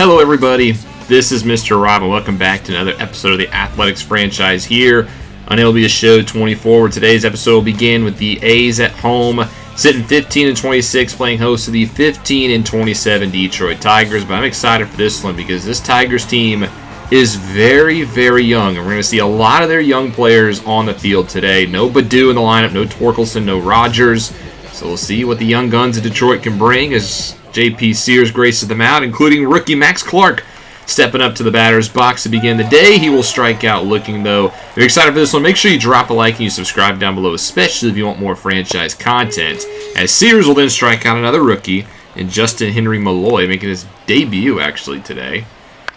Hello everybody, this is Mr. Rob and welcome back to another episode of the Athletics franchise here on MLB Show 24, where today's episode will begin with the A's at home, sitting 15-26, playing host to the 15-27 Detroit Tigers. But I'm excited for this one because this Tigers team is very, very young, and we're going to see a lot of their young players on the field today. No Baddoo in the lineup, no Torkelson, no Rogers. So we'll see what the young guns of Detroit can bring as J.P. Sears graces them out, including rookie Max Clark stepping up to the batter's box to begin the day. He will strike out looking, though. If you're excited for this one, make sure you drop a like and you subscribe down below, especially if you want more franchise content, as Sears will then strike out another rookie in Justin Henry Malloy, making his debut, actually, today.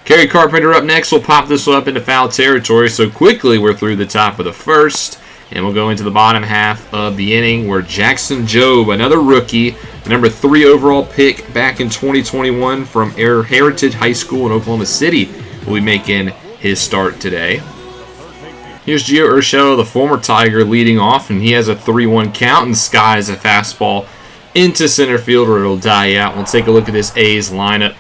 Kerry Carpenter up next. We'll pop this one up into foul territory, so quickly we're through the top of the first. And we'll go into the bottom half of the inning where Jackson Jobe, another rookie, the number 3 overall pick back in 2021 from Air Heritage High School in Oklahoma City, will be making his start today. Here's Gio Urshela, the former Tiger, leading off, and he has a 3-1 count and skies a fastball into center field where it'll die out. We'll take a look at this A's lineup.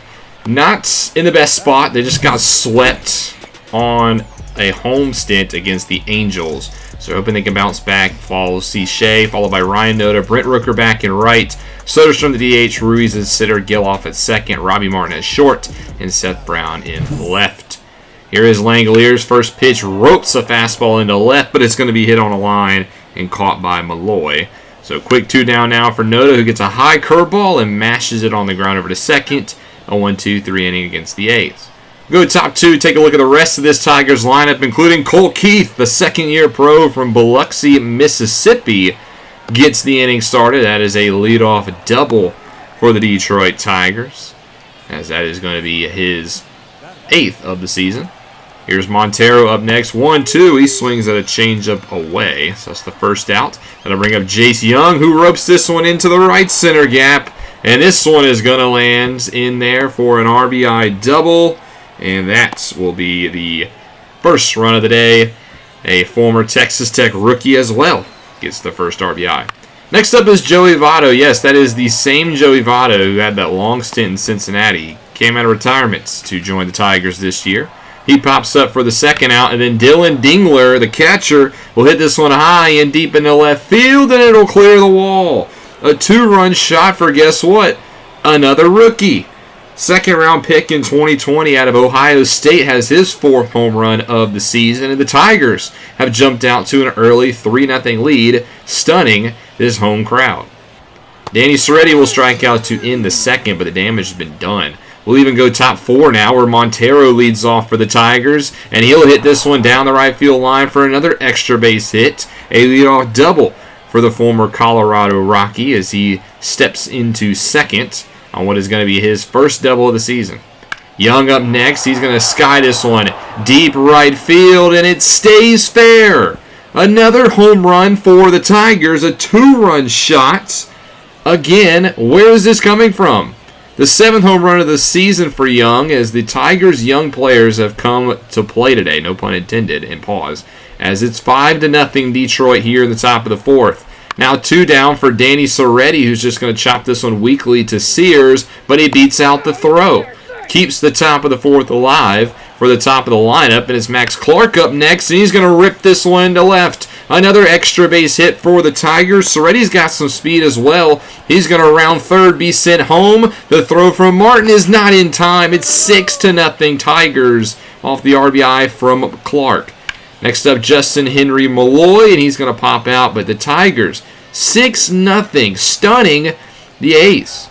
Not in the best spot. They just got swept on a home stint against the Angels. So hoping they can bounce back. Follows C. Shea, followed by Ryan Noda, Brent Rooker back in right, Soderstrom the DH, Ruiz at center, Gill off at second, Robbie Martin at short, and Seth Brown in left. Here is Langoliers. First pitch ropes a fastball into left, but it's going to be hit on a line and caught by Malloy. So quick 2 down now for Noda, who gets a high curveball and mashes it on the ground over to second. A 1-2-3 inning against the A's. Go to top 2, take a look at the rest of this Tigers lineup, including Cole Keith, the second-year pro from Biloxi, Mississippi, gets the inning started. That is a leadoff double for the Detroit Tigers, as that is going to be his 8th of the season. Here's Montero up next, 1-2. He swings at a changeup away, so that's the first out. That'll bring up Jace Young, who ropes this one into the right center gap, and this one is going to land in there for an RBI double. And that will be the first run of the day. A former Texas Tech rookie as well gets the first RBI. Next up is Joey Votto. Yes, that is the same Joey Votto who had that long stint in Cincinnati. Came out of retirement to join the Tigers this year. He pops up for the second out, and then Dylan Dingler, the catcher, will hit this one high and deep into left field, and it'll clear the wall. A 2-run shot for, guess what? Another rookie. Second-round pick in 2020 out of Ohio State has his 4th home run of the season, and the Tigers have jumped out to an early 3-0 lead, stunning this home crowd. Danny Serretti will strike out to end the second, but the damage has been done. We'll even go top 4 now, where Montero leads off for the Tigers, and he'll hit this one down the right field line for another extra base hit, a leadoff double for the former Colorado Rocky as he steps into second on what is going to be his first double of the season. Young up next. He's going to sky this one deep right field, and it stays fair. Another home run for the Tigers, a 2-run shot. Again, where is this coming from? The 7th home run of the season for Young, as the Tigers' young players have come to play today, no pun intended, and pause, as it's 5-0 Detroit here in the top of the 4th. Now 2 down for Danny Serretti, who's just going to chop this one weakly to Sears, but he beats out the throw. Keeps the top of the 4th alive for the top of the lineup, and it's Max Clark up next, and he's going to rip this one to left. Another extra base hit for the Tigers. Serretti's got some speed as well. He's going to round third, be sent home. The throw from Martin is not in time. It's 6-0 Tigers off the RBI from Clark. Next up, Justin Henry Malloy, and he's going to pop out, but the Tigers, 6-0, stunning the A's.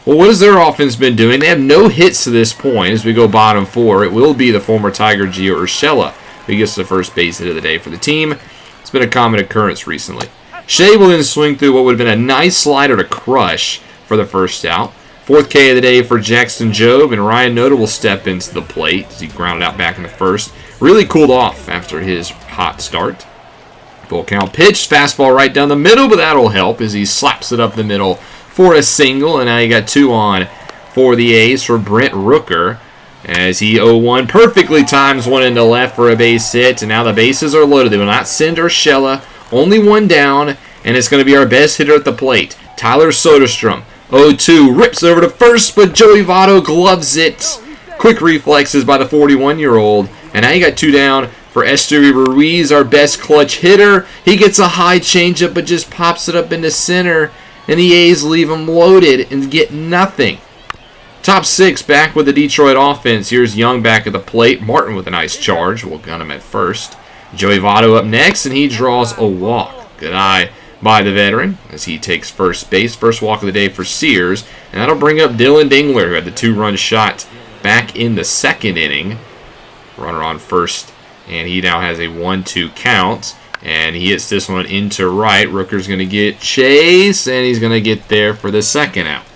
Well, what has their offense been doing? They have no hits to this point as we go bottom 4. It will be the former Tiger Gio Urshela who gets the first base hit of the day for the team. It's been a common occurrence recently. Shea will then swing through what would have been a nice slider to crush for the first out. 4th K of the day for Jackson Jobe, and Ryan Noda will step into the plate as he grounded out back in the first. Really cooled off after his hot start. Full count pitch, fastball right down the middle, but that'll help as he slaps it up the middle for a single, and now you got 2 on for the A's for Brent Rooker as he 0-1 perfectly times one into left for a base hit, and now the bases are loaded. They will not send Urshela, only 1 down, and it's going to be our best hitter at the plate, Tyler Soderstrom. 0-2, rips over to first, but Joey Votto gloves it Quick reflexes by the 41-year-old. And now you got 2 down for Esteury Ruiz, our best clutch hitter. He gets a high changeup but just pops it up into center. And the A's leave him loaded and get nothing. Top 6 back with the Detroit offense. Here's Young back at the plate. Martin with a nice charge. We'll gun him at first. Joey Votto up next, and he draws a walk. Good eye by the veteran as he takes first base. First walk of the day for Sears. And that'll bring up Dylan Dingler, who had the 2-run shot back in the 2nd inning. Runner on first, and he now has a 1-2 count. And he hits this one into right. Rooker's going to get Chase, and he's going to get there for the 2nd out.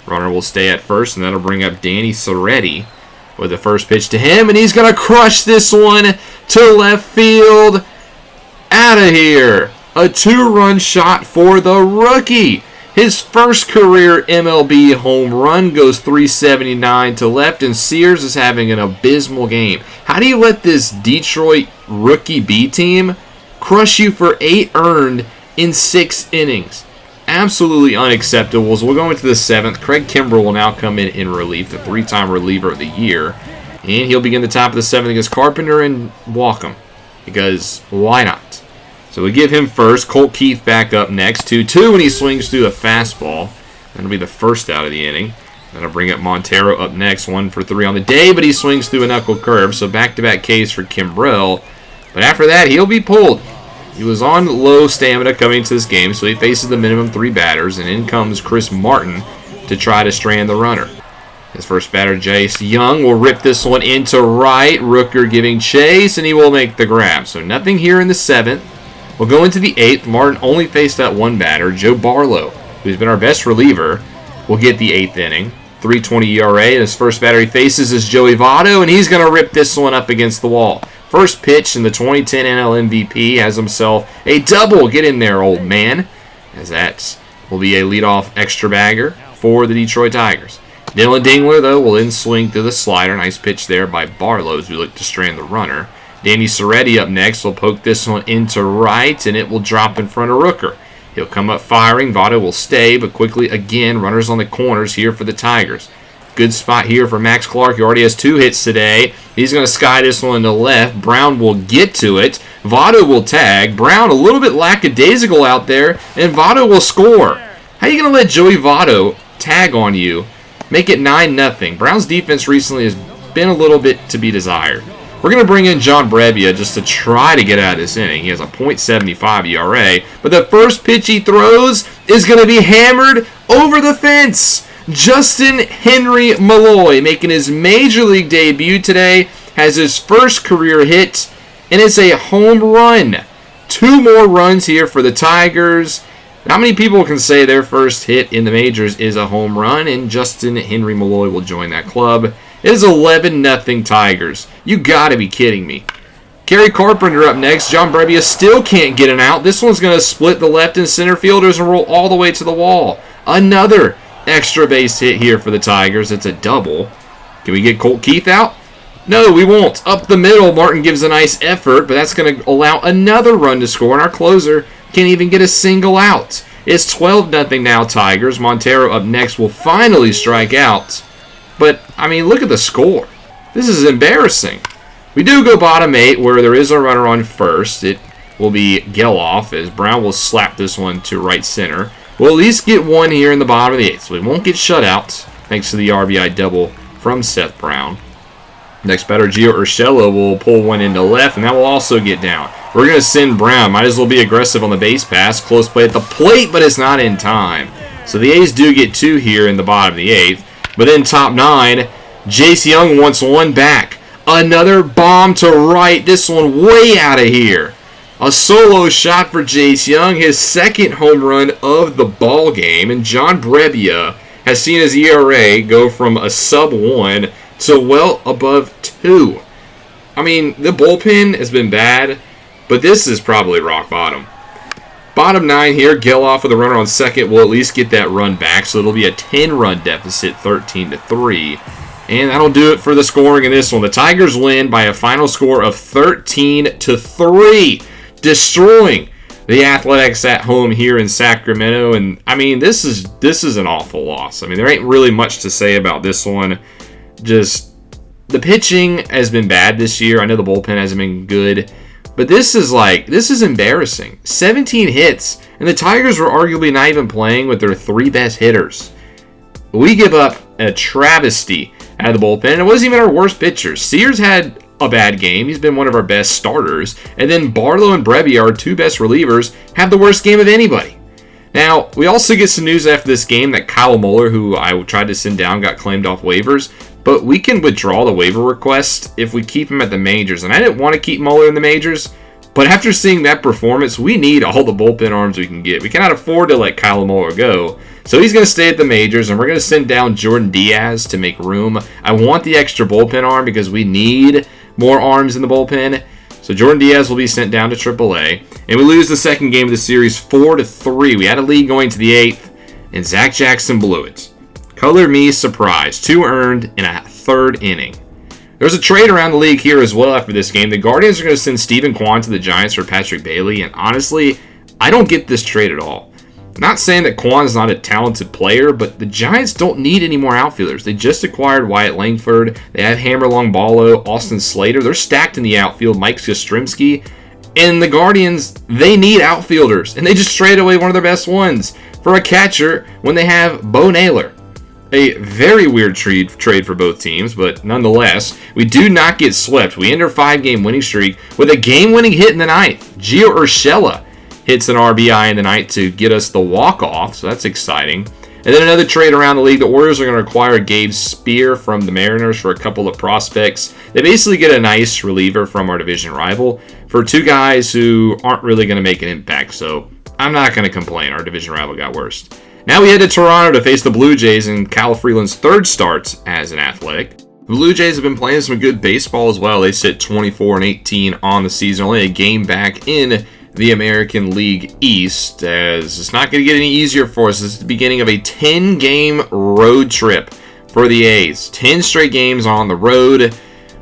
Runner will stay at first, and that'll bring up Danny Soretti with the first pitch to him. And he's going to crush this one to left field. Out of here. A 2-run shot for the rookie. His first career MLB home run goes 379 to left, and Sears is having an abysmal game. How do you let this Detroit rookie B team crush you for 8 earned in 6 innings? Absolutely unacceptable. So we'll go into the 7th. Craig Kimbrell will now come in relief, the 3-time reliever of the year. And he'll begin the top of the 7th against Carpenter and walk him. Because why not? So we give him first. Colt Keith back up next. 2-2, and he swings through a fastball. That'll be the first out of the inning. That'll bring up Montero up next. 1 for 3 on the day, but he swings through a knuckle curve. So back-to-back Ks for Kimbrell. But after that, he'll be pulled. He was on low stamina coming into this game, so he faces the minimum 3 batters, and in comes Chris Martin to try to strand the runner. His first batter, Jace Young, will rip this one into right. Rooker giving chase, and he will make the grab. So nothing here in the 7th. We'll go into the 8th. Martin only faced that 1 batter. Joe Barlow, who's been our best reliever, will get the 8th inning. 3.20 ERA, and his first batter he faces is Joey Votto, and he's going to rip this one up against the wall. First pitch in the 2010 NL MVP has himself a double. Get in there, old man. As that will be a leadoff extra bagger for the Detroit Tigers. Dylan Dingler, though, will then swing through the slider. Nice pitch there by Barlow as we look to strand the runner. Danny Soretti up next will poke this one into right, and it will drop in front of Rooker. He'll come up firing. Votto will stay, but quickly again, runners on the corners here for the Tigers. Good spot here for Max Clark, who already has 2 hits today. He's going to sky this one to left. Brown will get to it. Votto will tag. Brown a little bit lackadaisical out there, and Votto will score. How are you going to let Joey Votto tag on you? Make it 9-0. Brown's defense recently has been a little bit to be desired. We're going to bring in John Brebbia just to try to get out of this inning. He has a .75 ERA, but the first pitch he throws is going to be hammered over the fence. Justin Henry Malloy making his Major League debut today, has his first career hit, and it's a home run. 2 more runs here for the Tigers. Not many people can say their first hit in the majors is a home run, and Justin Henry Malloy will join that club. It is 11-0 Tigers. You got to be kidding me. Kerry Carpenter up next. John Brebbia still can't get an out. This one's going to split the left and center fielders and roll all the way to the wall. Another extra base hit here for the Tigers. It's a double. Can we get Colt Keith out? No, we won't. Up the middle, Martin gives a nice effort, but that's going to allow another run to score, and our closer can't even get a single out. It's 12-0 now Tigers. Montero up next will finally strike out. But, I mean, look at the score. This is embarrassing. We do go bottom 8 where there is a runner on first. It will be Geloff as Brown will slap this one to right center. We'll at least get 1 here in the bottom of the 8th, so we won't get shut out thanks to the RBI double from Seth Brown. Next batter, Gio Urshela will pull one into left, and that will also get down. We're going to send Brown. Might as well be aggressive on the base pass. Close play at the plate, but it's not in time. So the A's do get 2 here in the bottom of the 8th. But then top 9, Jace Young wants 1 back. Another bomb to right. This one way out of here. A solo shot for Jace Young, his 2nd home run of the ball game. And John Brebbia has seen his ERA go from a sub-1 to well above 2. I mean, the bullpen has been bad, but this is probably rock bottom. Bottom 9 here, Geloff with a runner on second will at least get that run back, so it'll be a 10-run deficit, 13-3. And that'll do it for the scoring in this one. The Tigers win by a final score of 13-3, destroying the Athletics at home here in Sacramento. And, I mean, this is an awful loss. I mean, there ain't really much to say about this one. Just the pitching has been bad this year. I know the bullpen hasn't been good. But this is embarrassing. 17 hits. And the Tigers were arguably not even playing with their 3 best hitters. We give up a travesty out of the bullpen. And it wasn't even our worst pitchers. Sears had a bad game. He's been one of our best starters. And then Barlow and Brebbia, our 2 best relievers, have the worst game of anybody. Now, we also get some news after this game that Kyle Muller, who I tried to send down, got claimed off waivers. But we can withdraw the waiver request if we keep him at the majors. And I didn't want to keep Muller in the majors. But after seeing that performance, we need all the bullpen arms we can get. We cannot afford to let Kyle Muller go. So he's going to stay at the majors. And we're going to send down Jordan Diaz to make room. I want the extra bullpen arm because we need more arms in the bullpen. So Jordan Diaz will be sent down to AAA. And we lose the second game of the series 4-3. We had a lead going to the 8th. And Zach Jackson blew it. Color me surprised. 2 earned in a 3rd inning. There's a trade around the league here as well after this game. The Guardians are going to send Stephen Kwan to the Giants for Patrick Bailey. And honestly, I don't get this trade at all. I'm not saying that Kwan's not a talented player, but the Giants don't need any more outfielders. They just acquired Wyatt Langford. They have Hammerlong Ballo, Austin Slater. They're stacked in the outfield. Mike Yastrzemski. And the Guardians, they need outfielders. And they just traded away one of their best ones for a catcher when they have Bo Naylor. A very weird trade for both teams, but nonetheless, we do not get swept. We end our 5-game winning streak with a game-winning hit in the 9th. Gio Urshela hits an RBI in the 9th to get us the walk-off, so that's exciting. And then another trade around the league. The Orioles are going to acquire Gabe Spear from the Mariners for a couple of prospects. They basically get a nice reliever from our division rival for 2 guys who aren't really going to make an impact, so I'm not going to complain. Our division rival got worst. Now we head to Toronto to face the Blue Jays in Kyle Freeland's 3rd start as an Athletic. The Blue Jays have been playing some good baseball as well. They sit 24-18 on the season, only a game back in the American League East, as it's not going to get any easier for us. This is the beginning of a 10-game road trip for the A's. 10 straight games on the road.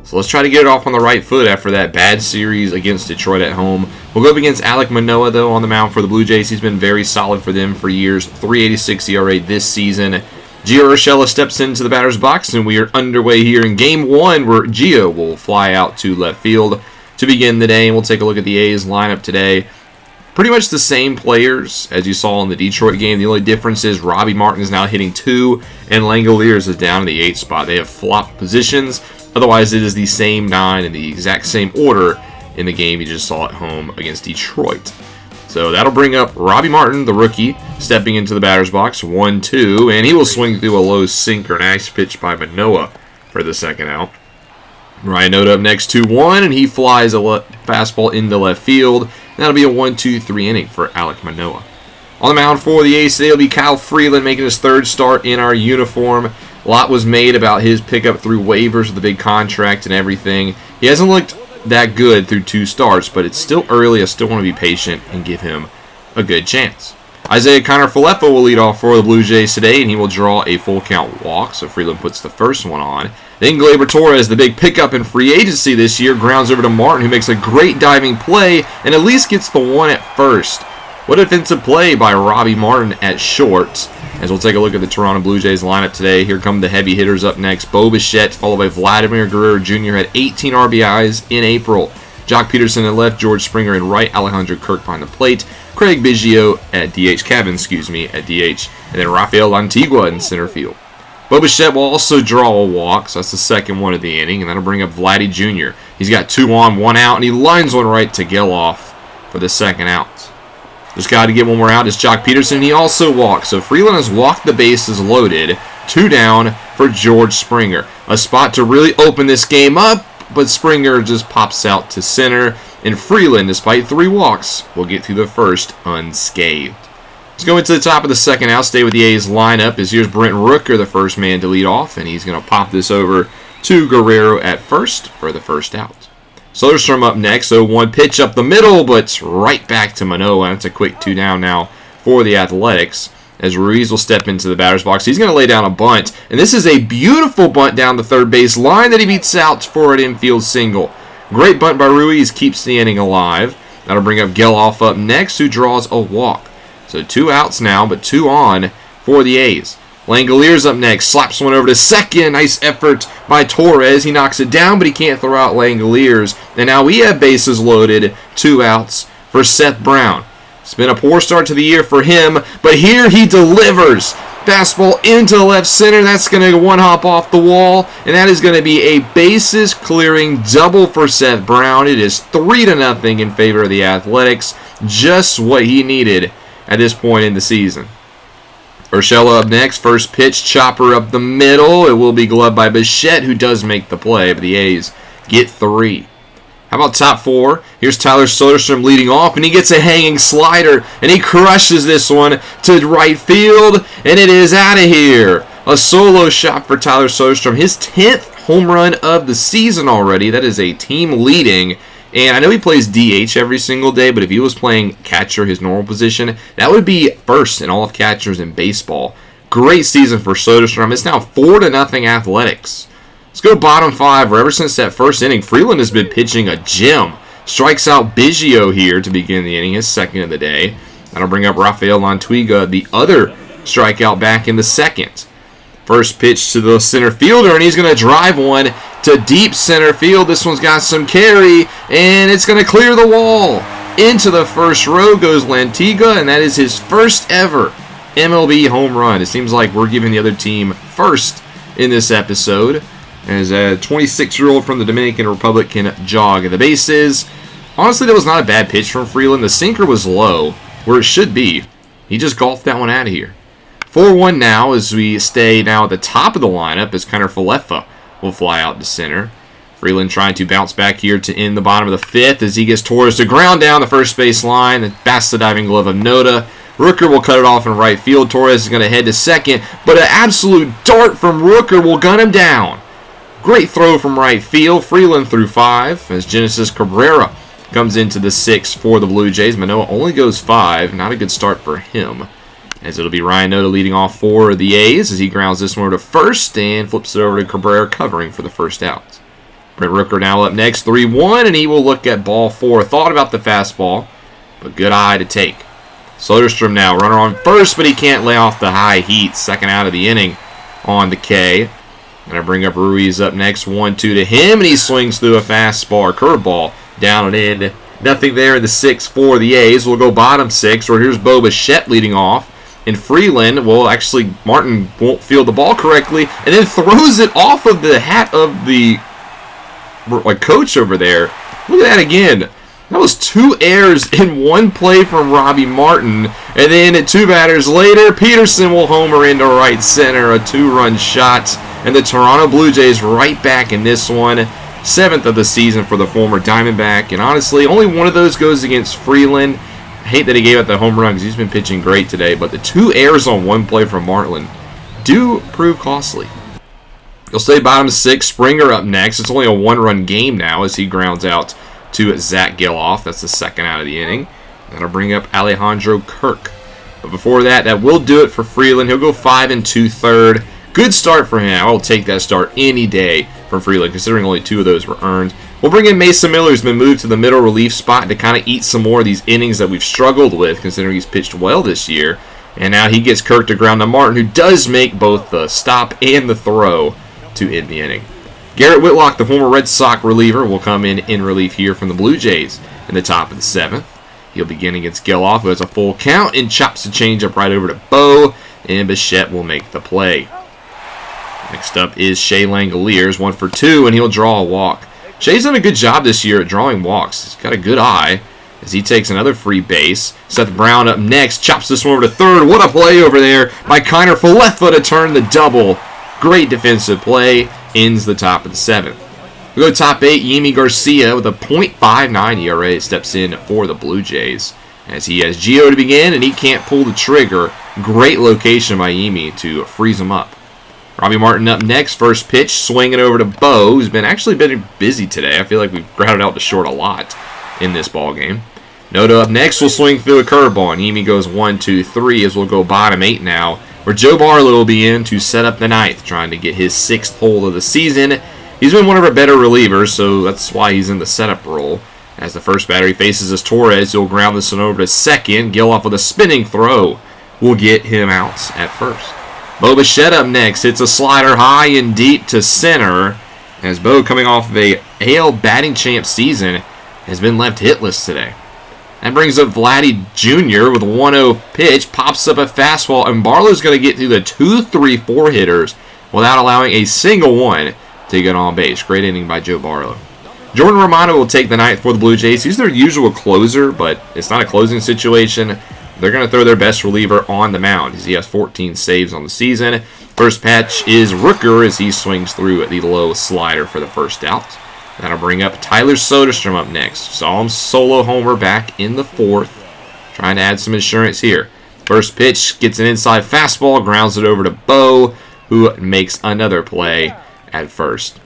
So let's try to get it off on the right foot after that bad series against Detroit at home. We'll go up against Alek Manoah, though, on the mound for the Blue Jays. He's been very solid for them for years. 3.86 ERA this season. Gio Urshela steps into the batter's box, and we are underway here in Game 1, where Gio will fly out to left field to begin the day. And we'll take a look at the A's lineup today. Pretty much the same players as you saw in the Detroit game. The only difference is Robbie Martin is now hitting 2, and Langoliers is down in the 8th spot. They have flopped positions. Otherwise, it is the same 9 in the exact same order in the game you just saw at home against Detroit. So that'll bring up Robbie Martin, the rookie, stepping into the batter's box, 1-2, and he will swing through a low sinker. Nice pitch by Manoah for the second out. Ryan Noda up next, 2-1, and he flies a fastball into left field. That'll be a 1-2-3 inning for Alek Manoah. On the mound for the A's today will be Kyle Freeland, making his 3rd start in our uniform. A lot was made about his pickup through waivers with the big contract and everything. He hasn't looked that good through 2 starts, but it's still early. I still want to be patient and give him a good chance. Isaiah Kiner-Falefa will lead off for the Blue Jays today, and he will draw a full count walk, so Freeland puts the first one on. Then Gleyber Torres, the big pickup in free agency this year, grounds over to Martin, who makes a great diving play and at least gets the one at first. What a defensive play by Robbie Martin at short. As we'll take a look at the Toronto Blue Jays lineup today. Here come the heavy hitters up next. Bo Bichette, followed by Vladimir Guerrero Jr. had 18 RBIs in April. Jock Peterson at left, George Springer in right, Alejandro Kirk behind the plate, Craig Biggio at DH, at DH, and then Rafael Antigua in center field. Bo Bichette will also draw a walk, so that's the second one of the inning, and that'll bring up Vladdy Jr. He's got 2 on, 1 out, and he lines one right to Geloff for the second out. Just got to get one more out. It's Jock Peterson. He also walks. So Freeland has walked the bases loaded. 2 down for George Springer. A spot to really open this game up, but Springer just pops out to center. And Freeland, despite 3 walks, will get through the first unscathed. Let's go into the top of the second out. Stay with the A's lineup. As here's Brent Rooker, the first man to lead off. And he's going to pop this over to Guerrero at first for the first out. Soderstrom up next, so 1 pitch up the middle, but right back to Manoah. That's a quick 2 down now for the Athletics, as Ruiz will step into the batter's box. He's going to lay down a bunt, and this is a beautiful bunt down the third base line that he beats out for an infield single. Great bunt by Ruiz, keeps the inning alive. That'll bring up Geloff up next, who draws a walk. So 2 outs now, but 2 on for the A's. Langoliers up next, slaps one over to second. Nice effort by Torres. He knocks it down, but he can't throw out Langoliers. And now we have bases loaded, 2 outs for Seth Brown. It's been a poor start to the year for him, but here he delivers. Fastball into left center. That's going to one-hop off the wall, and that is going to be a bases-clearing double for Seth Brown. It is 3-0 in favor of the Athletics. Just what he needed at this point in the season. Urshela up next. First pitch, chopper up the middle. It will be gloved by Bichette, who does make the play, but the A's get 3. How about top 4? Here's Tyler Soderstrom leading off, and he gets a hanging slider, and he crushes this one to right field, and it is out of here. A solo shot for Tyler Soderstrom, his 10th home run of the season already. That is a team leading. And I know he plays DH every single day, but if he was playing catcher, his normal position, that would be first in all of catchers in baseball. Great season for Soderstrom. It's now 4-0 Athletics. Let's go bottom 5. Ever since that first inning, Freeland has been pitching a gem. Strikes out Biggio here to begin the inning, his second of the day. That'll bring up Rafael Lantuiga, the other strikeout back in the second. First pitch to the center fielder, and he's going to drive one to deep center field. This one's got some carry, and it's going to clear the wall. Into the first row goes Lantiga, and that is his first ever MLB home run. It seems like we're giving the other team first in this episode, as a 26-year-old from the Dominican Republic can jog the bases. Honestly, that was not a bad pitch from Freeland. The sinker was low, where it should be. He just golfed that one out of here. 4-1 now as we stay now at the top of the lineup as Kiner Falefa will fly out to center. Freeland trying to bounce back here to end the bottom of the 5th as he gets Torres to ground down the first base line and past the diving glove of Noda. Rooker will cut it off in right field. Torres is going to head to second, but an absolute dart from Rooker will gun him down. Great throw from right field. Freeland through 5 as Genesis Cabrera comes into the 6th for the Blue Jays. Manoah only goes 5. Not a good start for him, as it'll be Ryan Noda leading off for the A's as he grounds this one over to first and flips it over to Cabrera covering for the first out. Brent Rooker now up next, 3-1, and he will look at ball 4. Thought about the fastball, but good eye to take. Soderstrom now, runner on first, but he can't lay off the high heat. Second out of the inning on the K. Gonna bring up Ruiz up next, 1-2 to him, and he swings through a fastball or curveball down and in. Nothing there in the 6th for the A's. We'll go bottom 6, where here's Bo Bichette leading off. And Freeland, well, actually, Martin won't field the ball correctly, and then throws it off of the hat of the coach over there. Look at that again. That was 2 errors in 1 play from Robbie Martin. And then 2 batters later, Peterson will homer into right center, a 2-run shot. And the Toronto Blue Jays right back in this one. 7th of the season for the former Diamondback. And honestly, only one of those goes against Freeland. I hate that he gave up the home run because he's been pitching great today. But the 2 errors on 1 play from Martin do prove costly. You'll stay bottom 6. Springer up next. It's only a 1-run game now as he grounds out to Zach Geloff. That's the second out of the inning. That'll bring up Alejandro Kirk. But before that, that will do it for Freeland. He'll go 5 2/3. Good start for him. I will take that start any day from Freeland, considering only 2 of those were earned. We'll bring in Mason Miller, who's been moved to the middle relief spot to kind of eat some more of these innings that we've struggled with, considering he's pitched well this year. And now he gets Kirk to ground to Martin, who does make both the stop and the throw to end the inning. Garrett Whitlock, the former Red Sox reliever, will come in relief here from the Blue Jays in the top of the 7th. He'll begin against Geloff, who has a full count, and chops the changeup right over to Bo, and Bichette will make the play. Next up is Shea Langoliers, 1 for 2, and he'll draw a walk. Shea's done a good job this year at drawing walks. He's got a good eye as he takes another free base. Seth Brown up next, chops this one over to third. What a play over there by Kiner Falefa to turn the double. Great defensive play, ends the top of the 7th. We go top 8, Yimi Garcia with a .59 ERA steps in for the Blue Jays as he has Gio to begin and he can't pull the trigger. Great location by Yimi to freeze him up. Robbie Martin up next, first pitch, swinging over to Bo, who's been busy today. I feel like we've grounded out to short a lot in this ball game. Noda up next will swing through a curveball, and Yimi goes 1, 2, 3 as we'll go bottom 8 now, where Joe Barlow will be in to set up the 9th, trying to get his 6th hole of the season. He's been one of our better relievers, so that's why he's in the setup role. As the first batter he faces is Torres, he'll ground this one over to second. Geloff with a spinning throw will get him out at first. Bo Bichette up next. Hits a slider high and deep to center. As Bo, coming off of a AL batting champ season, has been left hitless today. That brings up Vladdy Jr. with a 1-0 pitch. Pops up a fastball, and Barlow's going to get through the 2-3-4 hitters without allowing a single one to get on base. Great inning by Joe Barlow. Jordan Romano will take the ninth for the Blue Jays. He's their usual closer, but it's not a closing situation. They're going to throw their best reliever on the mound as he has 14 saves on the season. First pitch is Rooker as he swings through the low slider for the first out. That'll bring up Tyler Soderstrom up next. Saw him solo homer back in the fourth. Trying to add some insurance here. First pitch gets an inside fastball, grounds it over to Bo, who makes another play at first.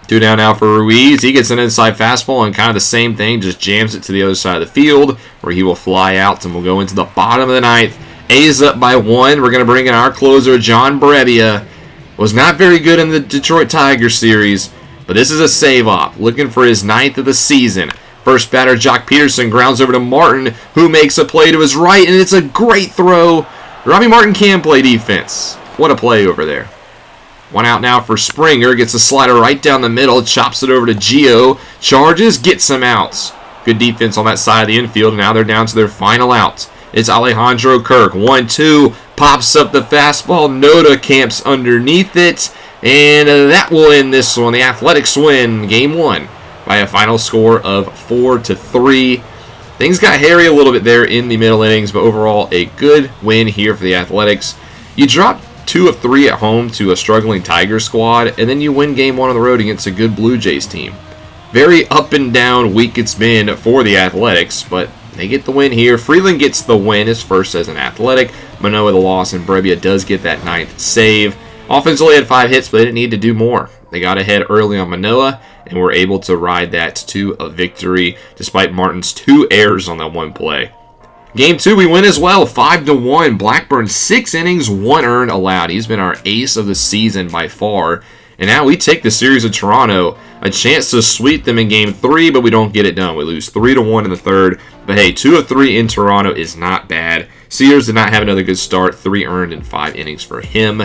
2 down now for Ruiz. He gets an inside fastball and kind of the same thing, just jams it to the other side of the field where he will fly out and will go into the bottom of the ninth. A's up by 1. We're going to bring in our closer, John Brebbia. Was not very good in the Detroit Tigers series, but this is a save-off. Looking for his 9th of the season. First batter, Jock Peterson, grounds over to Martin, who makes a play to his right, and it's a great throw. Robbie Martin can play defense. What a play over there. 1 out now for Springer. Gets a slider right down the middle. Chops it over to Gio. Charges. Gets some outs. Good defense on that side of the infield. And now they're down to their final out. It's Alejandro Kirk. 1-2. Pops up the fastball. Noda camps underneath it. And that will end this one. The Athletics win Game 1 by a final score of 4-3. Things got hairy a little bit there in the middle innings. But overall, a good win here for the Athletics. You dropped 2 of 3 at home to a struggling Tiger squad, and then you win Game 1 on the road against a good Blue Jays team. Very up and down week it's been for the Athletics, but they get the win here. Freeland gets the win, his first as an Athletic. Manoah the loss, and Brebbia does get that 9th save. Offensively had 5 hits, but they didn't need to do more. They got ahead early on Manoah, and were able to ride that to a victory, despite Martin's 2 errors on that one play. Game 2, we win as well, 5-1. Blackburn, 6 innings, 1 earned allowed. He's been our ace of the season by far. And now we take the series of Toronto, a chance to sweep them in Game 3, but we don't get it done. We lose 3-1 in the third. But hey, 2 of 3 in Toronto is not bad. Sears did not have another good start, 3 earned in 5 innings for him.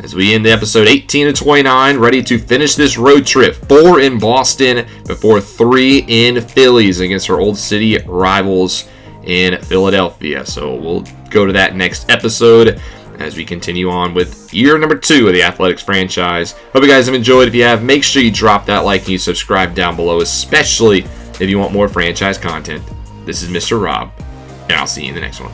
As we end the episode 18-29, ready to finish this road trip. 4 in Boston before 3 in Phillies against our old city rivals in Philadelphia. So we'll go to that next episode as we continue on with year number 2 of the Athletics franchise. Hope you guys have enjoyed. If you have, make sure you drop that like and you subscribe down below, especially if you want more franchise content. This is Mr. Rob, and I'll see you in the next one.